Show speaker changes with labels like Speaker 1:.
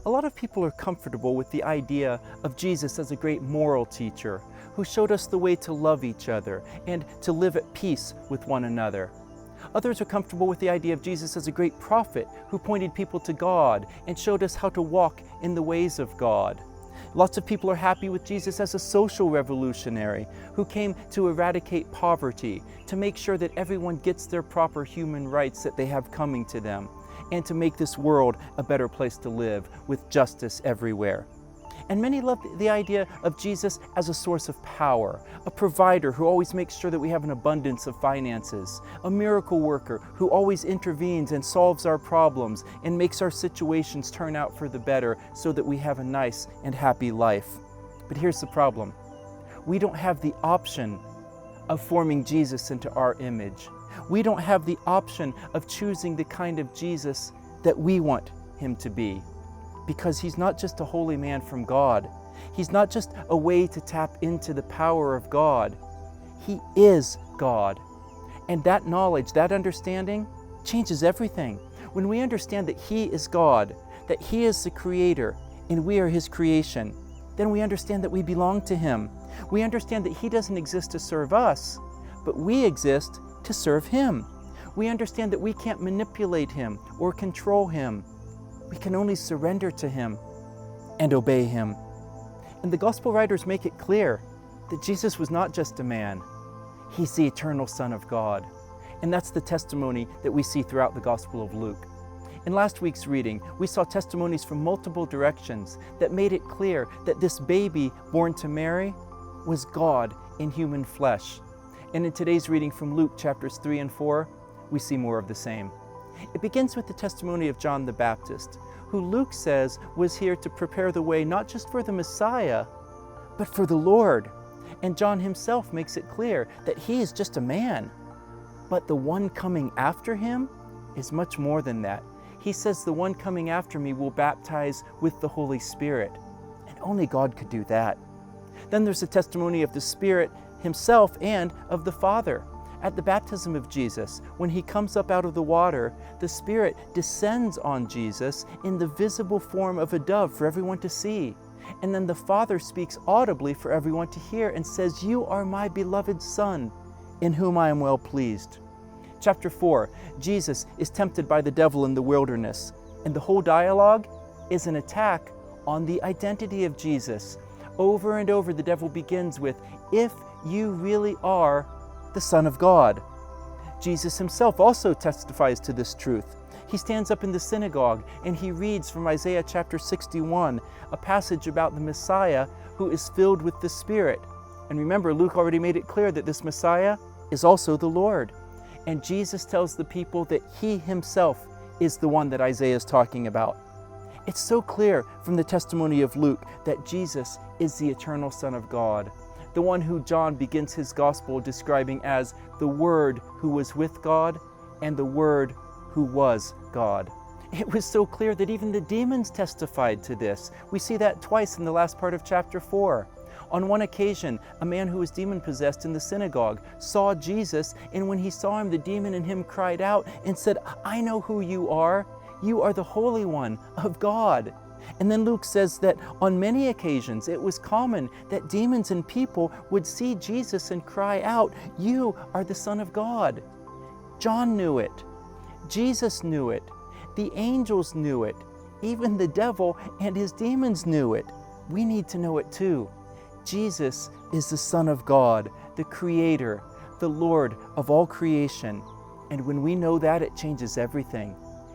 Speaker 1: A lot of people are comfortable with the idea of Jesus as a great moral teacher who showed us the way to love each other and to live at peace with one another. Others are comfortable with the idea of Jesus as a great prophet who pointed people to God and showed us how to walk in the ways of God. Lots of people are happy with Jesus as a social revolutionary who came to eradicate poverty, to make sure that everyone gets their proper human rights that they have coming to them, and to make this world a better place to live with justice everywhere. And many love the idea of Jesus as a source of power, a provider who always makes sure that we have an abundance of finances, a miracle worker who always intervenes and solves our problems and makes our situations turn out for the better so that we have a nice and happy life. But here's the problem. We don't have the option of forming Jesus into our image. We don't have the option of choosing the kind of Jesus that we want him to be. Because he's not just a holy man from God. He's not just a way to tap into the power of God. He is God. And that knowledge, that understanding, changes everything. When we understand that he is God, that he is the creator, and we are his creation, then we understand that we belong to him. We understand that he doesn't exist to serve us, but we exist to serve him. We understand that we can't manipulate him or control him. We can only surrender to him and obey him. And the gospel writers make it clear that Jesus was not just a man. He's the eternal Son of God. And that's the testimony that we see throughout the Gospel of Luke. In last week's reading, we saw testimonies from multiple directions that made it clear that this baby born to Mary was God in human flesh. And in today's reading from Luke chapters 3 and 4, we see more of the same. It begins with the testimony of John the Baptist, who Luke says was here to prepare the way not just for the Messiah, but for the Lord. And John himself makes it clear that he is just a man. But the one coming after him is much more than that. He says, the one coming after me will baptize with the Holy Spirit. And only God could do that. Then there's the testimony of the Spirit himself and of the Father. At the baptism of Jesus, when he comes up out of the water, the Spirit descends on Jesus in the visible form of a dove for everyone to see. And then the Father speaks audibly for everyone to hear and says, "You are my beloved Son, in whom I am well pleased." Chapter 4, Jesus is tempted by the devil in the wilderness, and the whole dialogue is an attack on the identity of Jesus. Over and over, the devil begins with, "If you really are the Son of God." Jesus himself also testifies to this truth. He stands up in the synagogue and he reads from Isaiah chapter 61, a passage about the Messiah who is filled with the Spirit. And remember, Luke already made it clear that this Messiah is also the Lord. And Jesus tells the people that he himself is the one that Isaiah is talking about. It's so clear from the testimony of Luke that Jesus is the eternal Son of God, the one who John begins his gospel describing as the Word who was with God and the Word who was God. It was so clear that even the demons testified to this. We see that twice in the last part of chapter 4. On one occasion, a man who was demon-possessed in the synagogue saw Jesus, and when he saw him, the demon in him cried out and said, "I know who you are. You are the Holy One of God." And then Luke says that on many occasions it was common that demons and people would see Jesus and cry out, "You are the Son of God." John knew it. Jesus knew it. The angels knew it. Even the devil and his demons knew it. We need to know it too. Jesus is the Son of God, the Creator, the Lord of all creation. And when we know that, it changes everything.